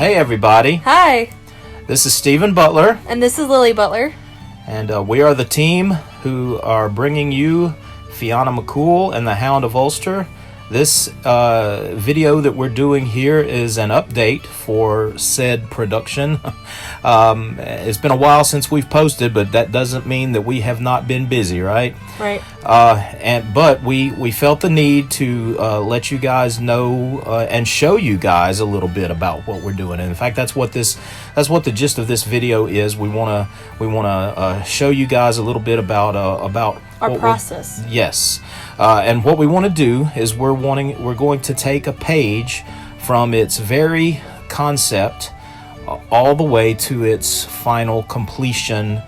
Hey everybody, Hi, this is Steven Butler, and this is Lily Butler. and we are the team who are bringing you Fianna McCool and the Hound of Ulster. This video that we're doing here is an update for said production. It's been a while since we've posted, but that doesn't mean that we have not been busy, right? Right. But we felt the need to let you guys know and show you guys a little bit about what we're doing. And in fact, that's what the gist of this video is. We wanna show you guys a little bit about Our process. Yes, and what we want to do is we're going to take a page from its very concept all the way to its final completion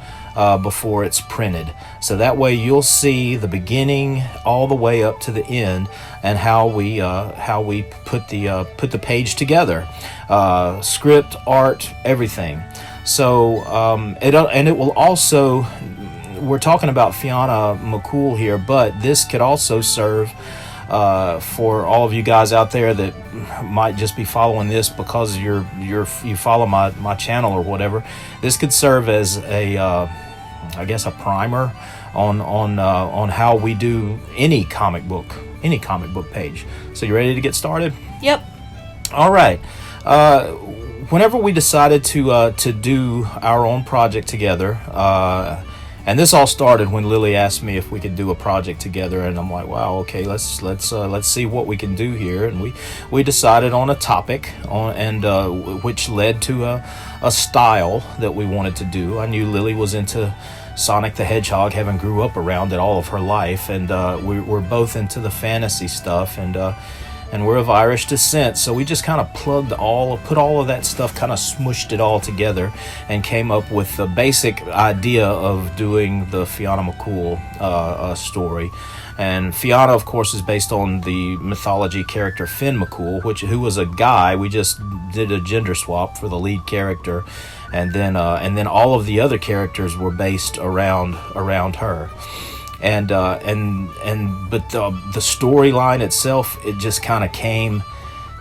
before it's printed. So that way you'll see the beginning all the way up to the end, and how we put the page together, script, art, everything. So it will also. We're talking about Fianna McCool here, but this could also serve for all of you guys out there that might just be following this because you follow my channel or whatever. This could serve as I guess a primer on how we do any comic book page. So you ready to get started? Yep. All right. Whenever we decided to do our own project together, and this all started when Lily asked me if we could do a project together, and I'm like, wow, okay, let's see what we can do here. And we decided on a topic, which led to a style that we wanted to do. I knew Lily was into Sonic the Hedgehog, having grew up around it all of her life, and we're both into the fantasy stuff, and we're of Irish descent, so we just kind of put all of that stuff, kind of smushed it all together, and came up with the basic idea of doing the Fianna McCool story. And Fianna, of course, is based on the mythology character Finn McCool, who was a guy. We just did a gender swap for the lead character, and then all of the other characters were based around her. But the storyline itself, it just kind of came,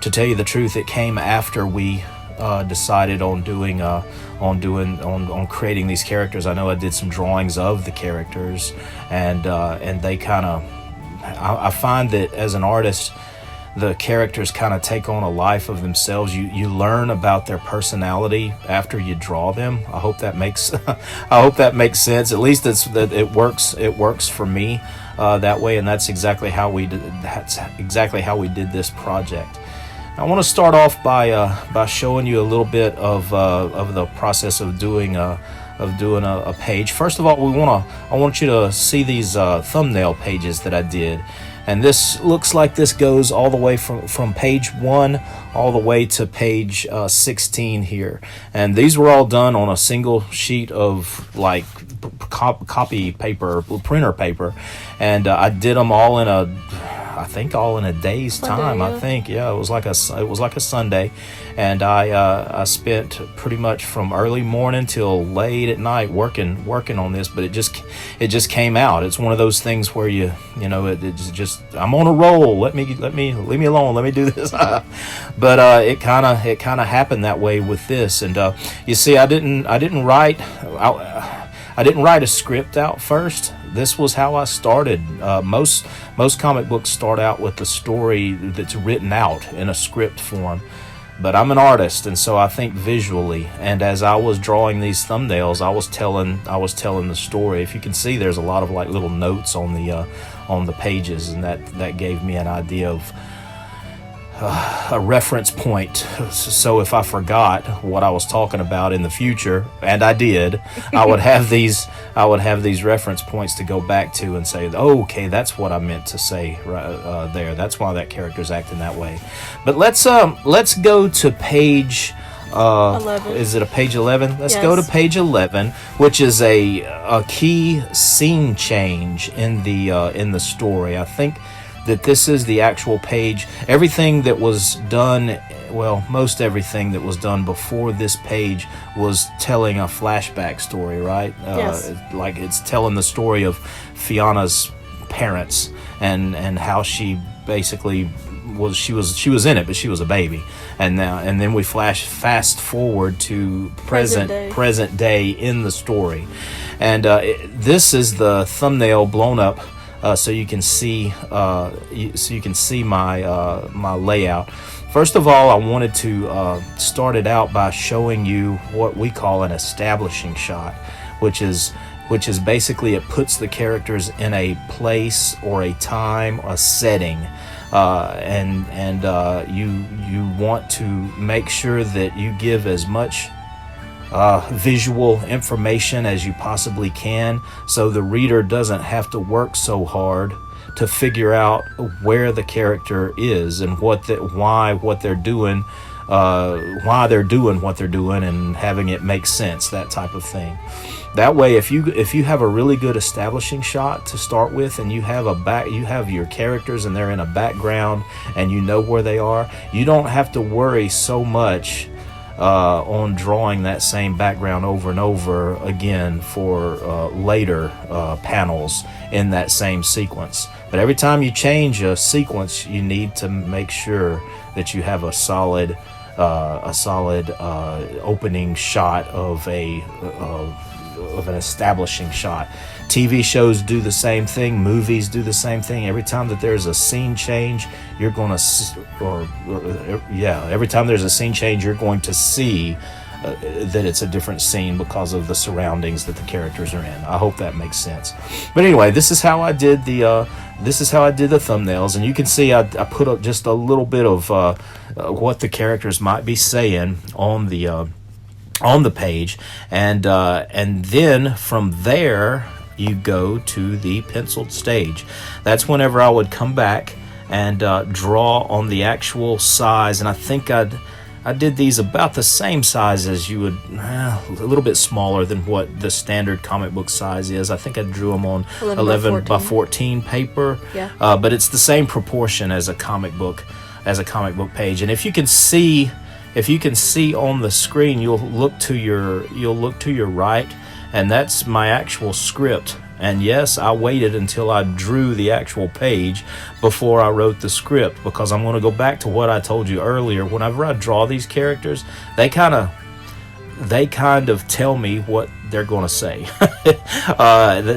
to tell you the truth, it came after we decided on creating these characters. I know I did some drawings of the characters, and they kind of, I find that as an artist, the characters kind of take on a life of themselves. You learn about their personality after you draw them. I hope that makes sense. At least it works for me that way, and that's exactly how we did this project. I want to start off by showing you a little bit of the process of doing a page. First of all, I want you to see these thumbnail pages that I did. And this looks like this goes all the way from page 1 all the way to page 16 here. And these were all done on a single sheet of like copy paper, printer paper. And I did them all in a day's time. Yeah. I think, yeah, it was like a Sunday, and I spent pretty much from early morning till late at night working on this. But it just came out. It's one of those things where it's just I'm on a roll. Leave me alone. Let me do this. But it kind of happened that way with this. And you see, I didn't write a script out first. This was how I started. Most comic books start out with the story that's written out in a script form. But I'm an artist, and so I think visually. And as I was drawing these thumbnails, I was telling the story. If you can see, there's a lot of like little notes on the pages, and that gave me an idea of a reference point. So if I forgot what I was talking about in the future, and I did, I would have these reference points to go back to and say, oh, okay, that's what I meant to say right there. That's why that character's acting that way. But let's go to page 11. Is it a page 11? Let's Yes. go to page 11, which is a key scene change in the story. I think that this is the actual page. Everything that was done, well, most everything that was done before this page was telling a flashback story, right? Yes. Like it's telling the story of Fianna's parents and how she basically she was in it, but she was a baby. And then we fast forward to present day in the story, and this is the thumbnail blown up. So you can see my layout. First of all, I wanted to start it out by showing you what we call an establishing shot, which is basically it puts the characters in a place or a time, a setting, and you want to make sure that you give as much visual information as you possibly can, so the reader doesn't have to work so hard to figure out where the character is and why they're doing what they're doing, and having it make sense, that type of thing. That way, if you have a really good establishing shot to start with, and you have your characters and they're in a background and you know where they are, you don't have to worry so much on drawing that same background over and over again for later panels in that same sequence. But every time you change a sequence, you need to make sure that you have a solid opening shot of an establishing shot. TV shows do the same thing. Movies do the same thing. Every time that there's a scene change, every time there's a scene change, you're going to see that it's a different scene because of the surroundings that the characters are in. I hope that makes sense. But anyway, this is how I did the thumbnails, and you can see I put up just a little bit of what the characters might be saying on the page, and then from there you go to the penciled stage. That's whenever I would come back and draw on the actual size, and I think I did these about the same size as you would, a little bit smaller than what the standard comic book size is. I think I drew them on 11 by 14 paper, but it's the same proportion as a comic book page. And if you can see on the screen, you'll look to your right, and that's my actual script. And yes, I waited until I drew the actual page before I wrote the script, because I'm going to go back to what I told you earlier. Whenever I draw these characters, they kind of tell me what they're going to say.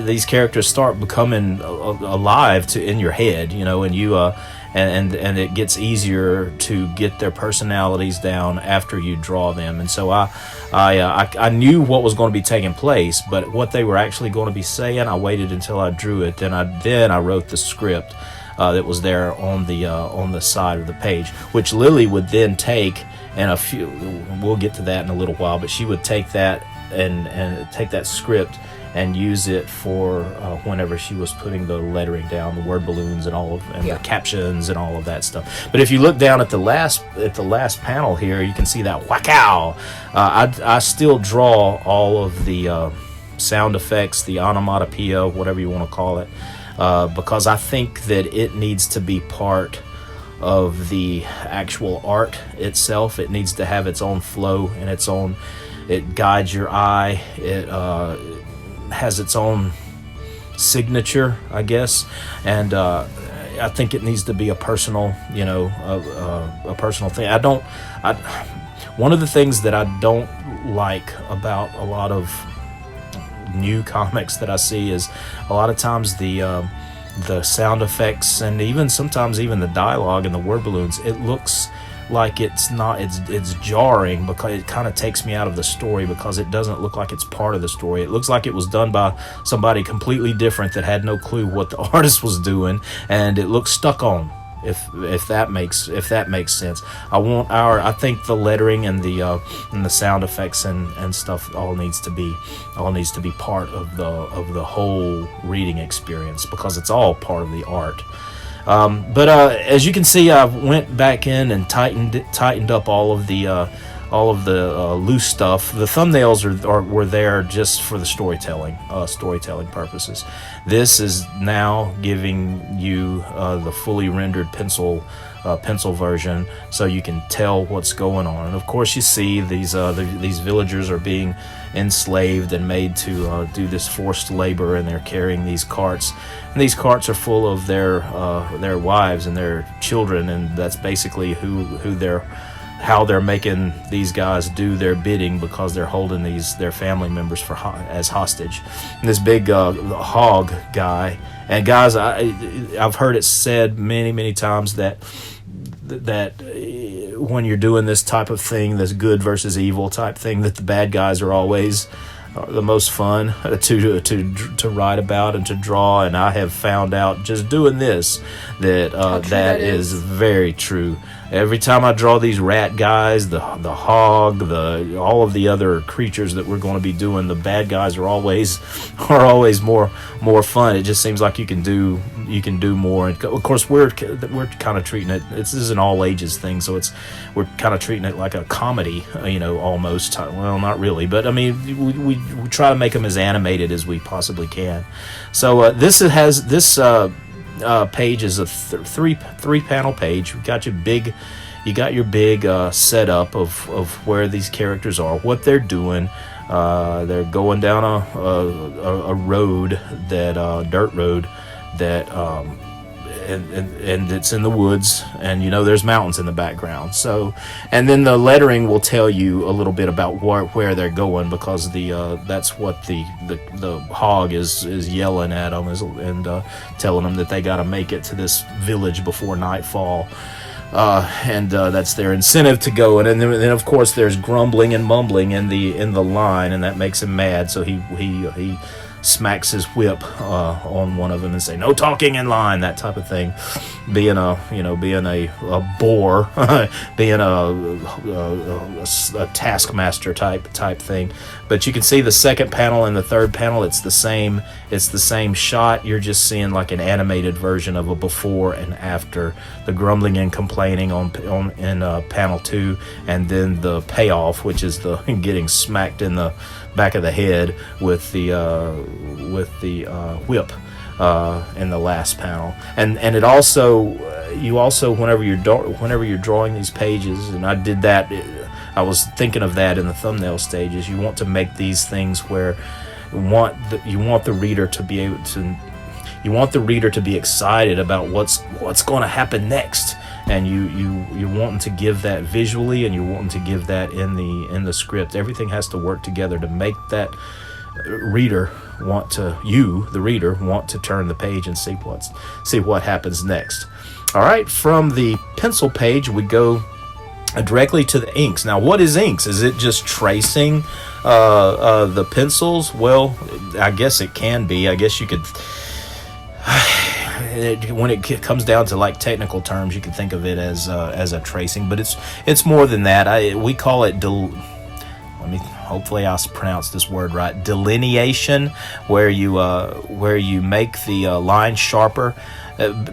These characters start becoming alive in your head, and you and it gets easier to get their personalities down after you draw them. And so I knew what was going to be taking place, but what they were actually going to be saying, I waited until I drew it. Then I wrote the script that was there on the side of the page, which Lily would then take, and we'll get to that in a little while, but she would take that and take that script and use it for whenever she was putting the lettering down, the word balloons and the captions and all of that stuff. But if you look down at the last panel here, you can see that wackow. I still draw all of the sound effects, the onomatopoeia, whatever you want to call it, because I think that it needs to be part of the actual art itself. It needs to have its own flow and it guides your eye. It has its own signature, I guess, and I think it needs to be a personal, a personal thing. One of the things that I don't like about a lot of new comics that I see is a lot of times the sound effects, and sometimes even the dialogue and the word balloons, it looks like it's jarring, because it kind of takes me out of the story, because it doesn't look like it's part of the story. It looks like it was done by somebody completely different that had no clue what the artist was doing, and it looks stuck on, if that makes sense. I think the lettering and the sound effects and stuff all needs to be part of the whole reading experience, because it's all part of the art. But as you can see, I went back in and tightened up all of the loose stuff. The thumbnails were there just for the storytelling purposes. This is now giving you the fully rendered pencil version, so you can tell what's going on. And of course, you see these villagers are being enslaved and made to do this forced labor, and they're carrying these carts. And these carts are full of their wives and their children, and that's basically how they're making these guys do their bidding, because they're holding their family members as hostage. And this big hog guy, and guys, I've heard it said many times that when you're doing this type of thing, this good versus evil type thing, that the bad guys are always the most fun to write about and to draw. And I have found out just doing this that is very true. Every time I draw these rat guys, the hog, all of the other creatures that we're going to be doing, the bad guys are always more fun. It just seems like you can do more. And of course, we're kind of treating it. This is an all ages thing, so we're kind of treating it like a comedy, almost. Well, not really, but I mean, we try to make them as animated as we possibly can. So this page is a three panel page. You got your big setup of where these characters are, what they're doing. They're going down a road, that dirt road, that and it's in the woods, and there's mountains in the background. So, and then the lettering will tell you a little bit about where they're going, because that's what the hog is yelling at them, and telling them that they got to make it to this village before nightfall. And that's their incentive to go. And then of course there's grumbling and mumbling in the line, and that makes him mad. So he smacks his whip on one of them and say, "No talking in line," that type of thing. Being a bore, being a taskmaster type thing. But you can see the second panel and the third panel. It's the same shot. You're just seeing like an animated version of a before and after. The grumbling and complaining in panel 2, and then the payoff, which is the getting smacked in the back of the head with the whip in the last panel. And it also whenever you're drawing these pages, and I did that, I was thinking of that in the thumbnail stages. You want to make these things where you want the reader to be able to. You want the reader to be excited about what's going to happen next, and you wanting to give that visually, and you wanting to give that in the script. Everything has to work together to make that reader the reader want to turn the page and see what happens next. All right, from the pencil page we go directly to the inks. Now, what is inks? Is it just tracing the pencils? Well, I guess it can be. I guess you could. When it comes down to like technical terms, you can think of it as a tracing, but it's more than that. We call it hopefully I pronounced this word right. Delineation, where you make the line sharper.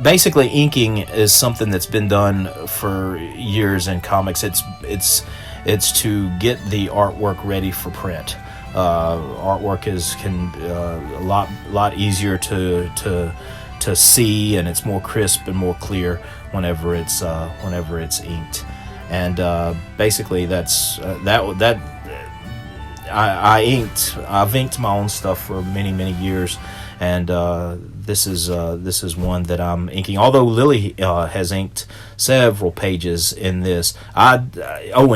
Basically, inking is something that's been done for years in comics. It's to get the artwork ready for print. Artwork can a lot easier to see, and it's more crisp and more clear whenever it's inked. And basically, that's that. I've inked my own stuff for many years, and this is one that I'm inking. Although Lily has inked several pages in this. And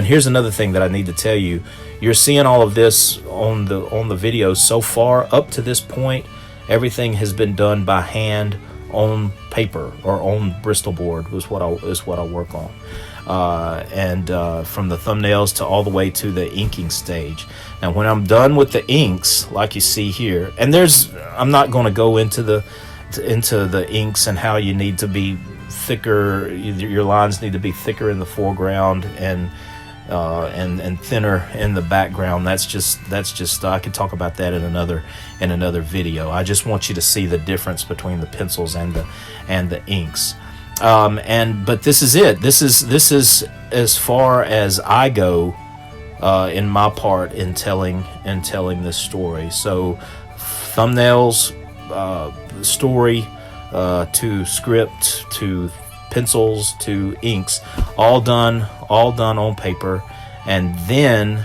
here's another thing that I need to tell you. You're seeing all of this on the video so far. Up to this point, everything has been done by hand on paper or on Bristol board is what I work on. And from the thumbnails to all the way to the inking stage. And when I'm done with the inks, like you see here, and I'm not going to go into the inks and how you need to be thicker. Your lines need to be thicker in the foreground and thinner in the background. That's just I could talk about that in another video. I just want you to see the difference between the pencils and the inks. But this is it. This is as far as I go in my part in telling this story. So thumbnails, story, to script, to pencils, to inks, all done on paper, and then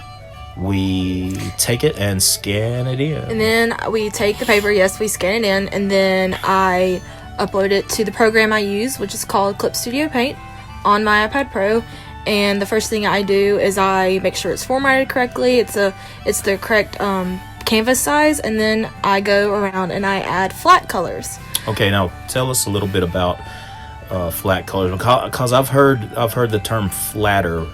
we take it and scan it in. And then we take the paper, yes, we scan it in, and then I upload it to the program I use, which is called Clip Studio Paint, on my iPad Pro. And the first thing I do is I make sure it's formatted correctly, it's the correct canvas size, and then I go around and I add flat colors. Okay, now tell us a little bit about flat colors, because I've heard the term flatter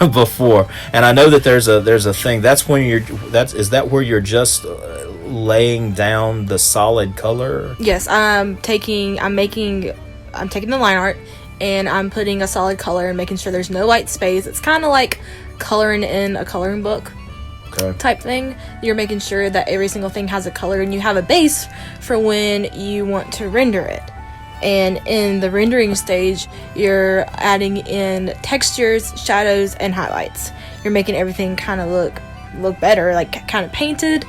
before, and I know that there's a thing. Is that where you're just laying down the solid color? Yes, I'm taking the line art and I'm putting a solid color and making sure there's no white space. It's kind of like coloring in a coloring book. Okay. Type thing. You're making sure that every single thing has a color and you have a base for when you want to render it. And in the rendering stage, you're adding in textures, shadows, and highlights. You're making everything kind of look better, like kind of painted.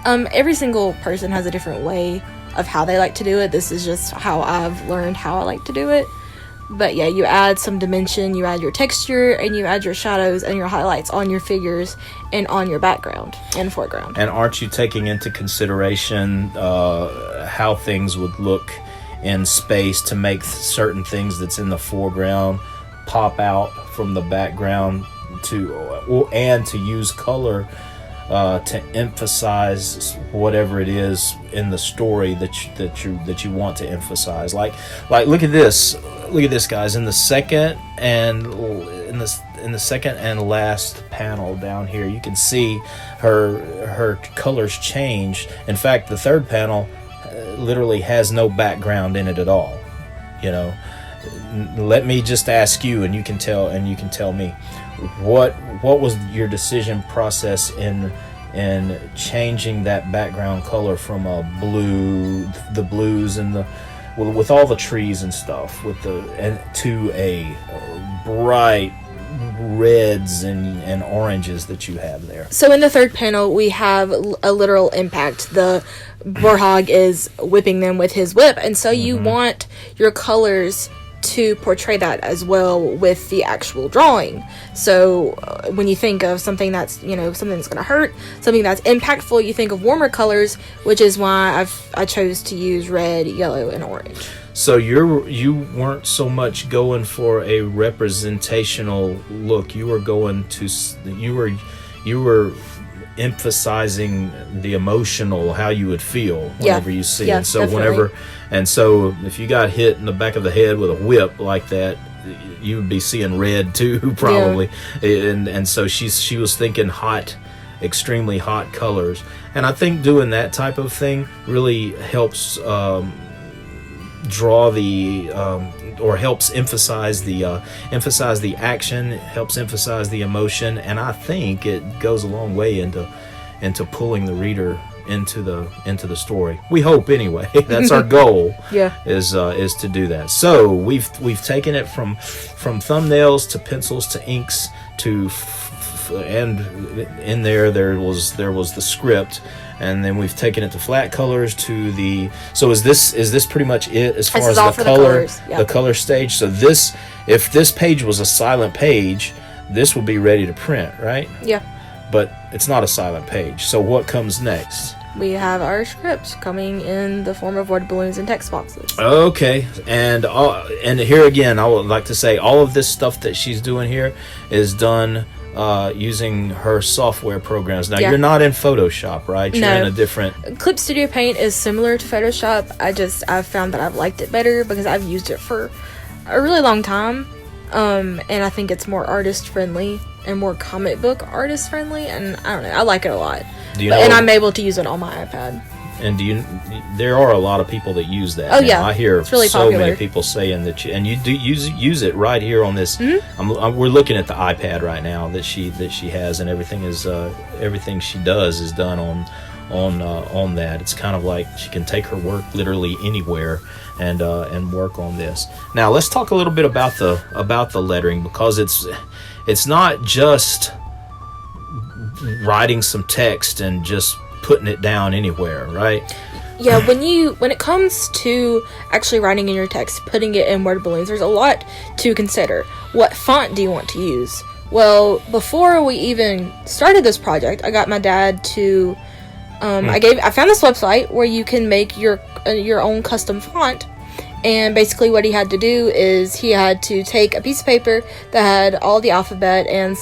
Every single person has a different way of how they like to do it. This is just how I've learned how I like to do it. But yeah, you add some dimension, you add your texture, and you add your shadows and your highlights on your figures and on your background and foreground. And aren't you taking into consideration how things would look in space to make certain things that's in the foreground pop out from the background, and to use color to emphasize whatever it is in the story that you want to emphasize? Like look at this, guys. In the second and last panel down here, you can see her colors change. In fact, the third panel literally has no background in it at all. Let me just ask you, and you can tell me what was your decision process in changing that background color from a blue, the blues and with all the trees and stuff, to a bright reds and oranges that you have there. So in the third panel, we have a literal impact. The Warhog is whipping them with his whip, and so you want your colors to portray that as well with the actual drawing. So when you think of something that's something that's going to hurt, something that's impactful, you think of warmer colors, which is why I chose to use red, yellow, and orange. So you weren't so much going for a representational look. You were emphasizing the emotional, how you would feel whenever you see it. So definitely. So if you got hit in the back of the head with a whip like that, you would be seeing red too, probably. Yeah. And so she was thinking hot, extremely hot colors. And I think doing that type of thing really helps draw the or helps emphasize the action, helps emphasize the emotion, and I think it goes a long way into pulling the reader into the story. We hope, anyway. That's our goal. Yeah, is to do that. So we've taken it from thumbnails to pencils to inks to and in there was the script. And then we've taken it to flat colors to the. So is this pretty much it as far as the color, the color stage? So if this page was a silent page, this would be ready to print, right? Yeah. But it's not a silent page. So what comes next? We have our script coming in the form of word balloons and text boxes. Okay, and here again, I would like to say all of this stuff that she's doing here is done using her software programs. Now, you're not in Photoshop, right? You're in a different... Clip Studio Paint is similar to Photoshop. I've found that I've liked it better because I've used it for a really long time. And I think it's more artist-friendly and more comic book artist-friendly. And I don't know, I like it a lot. And I'm able to use it on my iPad. And there are a lot of people that use that. Oh, now. Yeah. I hear it's really so popular. Many people saying that you do use it right here on this. Mm-hmm. We're looking at the iPad right now that she has, and everything she does is done on that. It's kind of like she can take her work literally anywhere and work on this. Now let's talk a little bit about the lettering, because it's not just writing some text and just putting it down anywhere, right? Yeah, when it comes to actually writing in your text, putting it in word balloons, there's a lot to consider. What font do you want to use? Well, before we even started this project, I got my dad to I found this website where you can make your own custom font. And basically what he had to do is he had to take a piece of paper that had all the alphabet and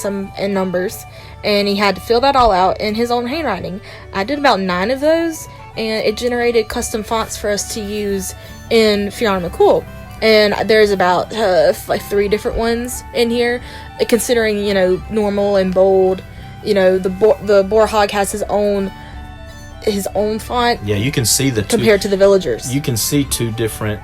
numbers, and he had to fill that all out in his own handwriting. I did about 9 of those, and it generated custom fonts for us to use in Fianna McCool. And there's about 3 different ones in here, considering, normal and bold. The Boar Hog has his own font. Yeah, you can see compared to the villagers. You can see two different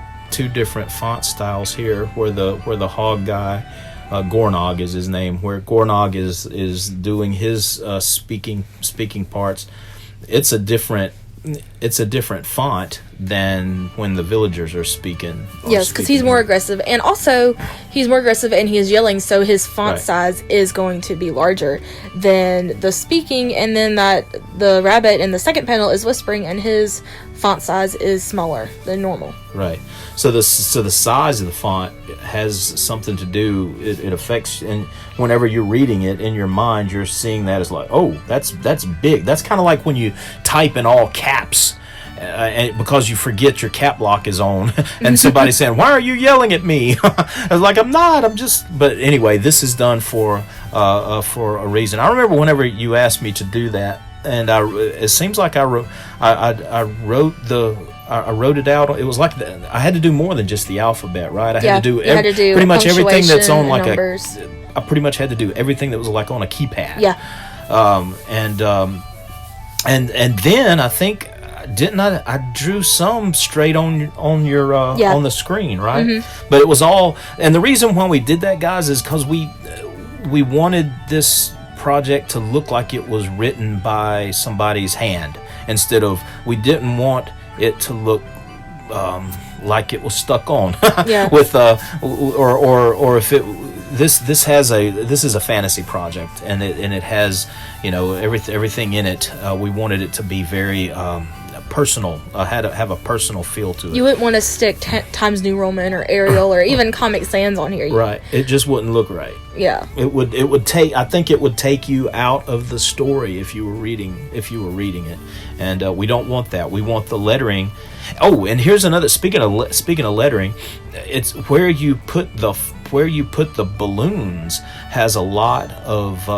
font styles here, where the hog guy, Gornog is his name, where Gornog is doing his speaking parts. It's a different font than when the villagers are speaking. Yes, because he's more aggressive, and also he's more aggressive and he is yelling, so his font size is going to be larger than the speaking, and then the rabbit in the second panel is whispering, and his font size is smaller than normal. Right. So the size of the font has something to do. It affects, and whenever you're reading it in your mind, you're seeing that as like, oh, that's big. That's kind of like when you type in all caps. And because you forget your cap lock is on, and somebody's saying, "Why are you yelling at me?" I was like, "I'm not. I'm just." But anyway, this is done for a reason. I remember whenever you asked me to do that, and it seems like I wrote it out. It was like I had to do more than just the alphabet, right? I had to do pretty much everything that's on like numbers. I pretty much had to do everything that was like on a keypad. Yeah. And then I think. Didn't I drew some straight on your on the screen, right? Mm-hmm. But it was all, and the reason why we did that, guys, is because we wanted this project to look like it was written by somebody's hand, instead of, we didn't want it to look like it was stuck on with or if it. This is a fantasy project, and it has everything in it. We wanted it to be very personal, have a personal feel to it. You wouldn't want to stick Times New Roman or Arial or even Comic Sans on here. Right. It just wouldn't look right. Yeah. It would take you out of the story if you were reading it. And we don't want that. We want the lettering. Oh, and here's another, speaking of lettering, it's where you put the balloons has a lot of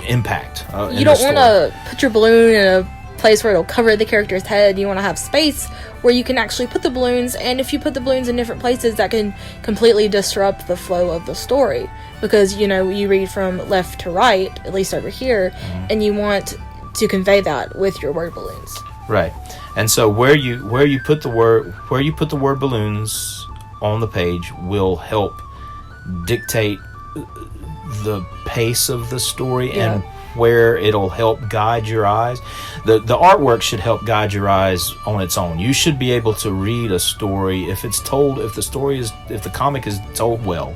impact. You don't want to put your balloon in a place where it'll cover the character's head. You want to have space where you can actually put the balloons, and if you put the balloons in different places, that can completely disrupt the flow of the story, because you read from left to right, at least over here, and you want to convey that with your word balloons. Right. And so where you put the word balloons on the page will help dictate the pace of the story, and where it'll help guide your eyes. The artwork should help guide your eyes on its own. You should be able to read a story if the comic is told well.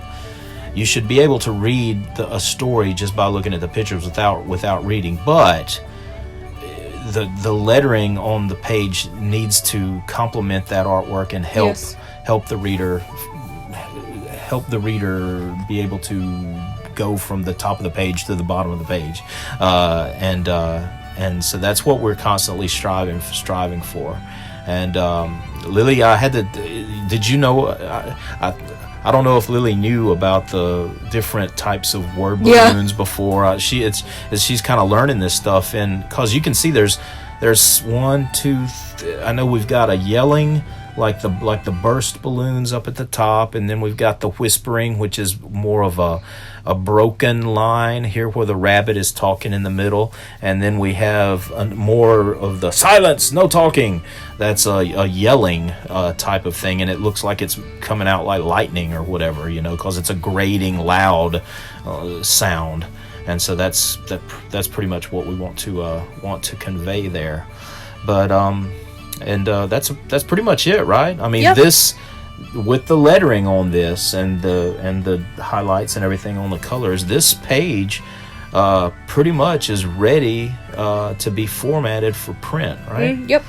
You should be able to read a story just by looking at the pictures without reading. But the lettering on the page needs to complement that artwork and help the reader be able to go from the top of the page to the bottom of the page, and so that's what we're constantly striving for. And Lily, did you know? I don't know if Lily knew about the different types of word balloons before. She's kind of learning this stuff, and because you can see there's 1, 2. I know we've got a yelling, like the burst balloons up at the top, and then we've got the whispering, which is more of a broken line here where the rabbit is talking in the middle, and then we have more of the silence, no talking. That's a yelling type of thing, and it looks like it's coming out like lightning or whatever, because it's a grating, loud sound. and so that's pretty much what we want to convey there. But that's pretty much it, right? I mean, this, with the lettering on this and the highlights and everything on the colors, this page pretty much is ready to be formatted for print, right? Yep.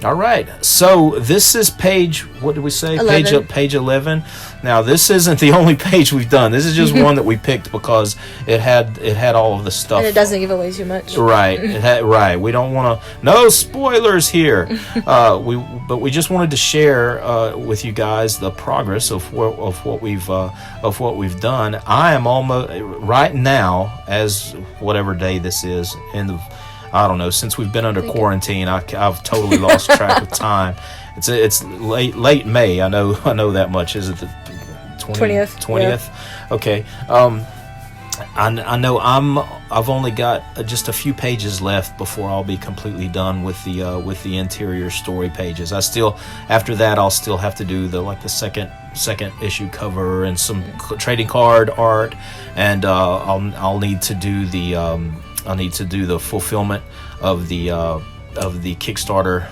All right, so this is page, what did we say? 11. Page 11. Now, this isn't the only page we've done. This is just one that we picked because it had all of the stuff. And it doesn't give away too much. Right, right. We don't want to, no spoilers here. But we just wanted to share with you guys the progress of what we've done. I am almost right now, as whatever day this is, I don't know. Since we've been under quarantine, I've totally lost track of time. It's late May. I know that much. Is it the 20th? 20th. Yeah. Okay. I know I've only got just a few pages left before I'll be completely done with the interior story pages. After that I'll still have to do the second issue cover and some trading card art, and I'll need to do the fulfillment of the Kickstarter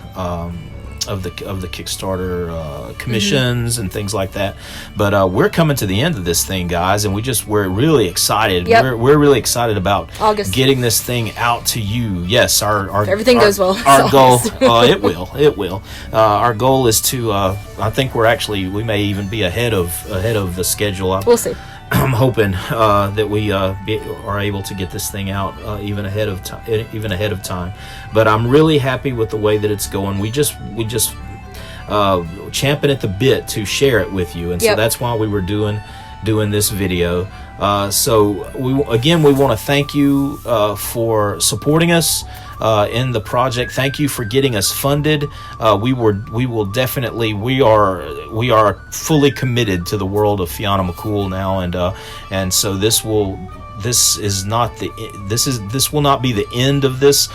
of the Kickstarter commissions and things like that. But we're coming to the end of this thing, guys, and we're really excited. Yep. We're really excited about August. Getting this thing out to you. Yes, our if everything goes well. Our goal, it will. Our goal is to. I think we may even be ahead of the schedule. We'll see. I'm hoping that we are able to get this thing out even ahead of time. But I'm really happy with the way that it's going. We just champing at the bit to share it with you, and so that's why we were doing this video. So we want to thank you for supporting us in the project. Thank you for getting us funded. We are fully committed to the world of Fianna McCool now, and so this will not be the end of this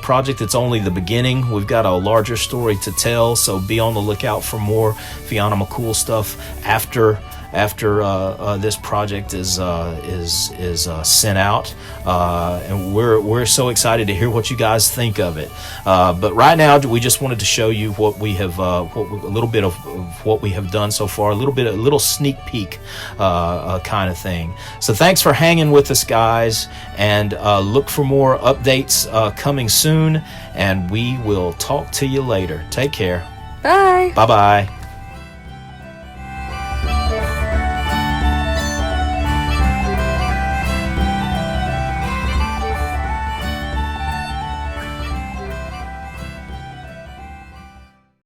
project. It's only the beginning. We've got a larger story to tell, so be on the lookout for more Fianna McCool stuff after this project is sent out, and we're so excited to hear what you guys think of it. But right now, we just wanted to show you what we have, a little bit of what we have done so far, a little sneak peek kind of thing. So thanks for hanging with us, guys, and look for more updates coming soon. And we will talk to you later. Take care. Bye. Bye-bye.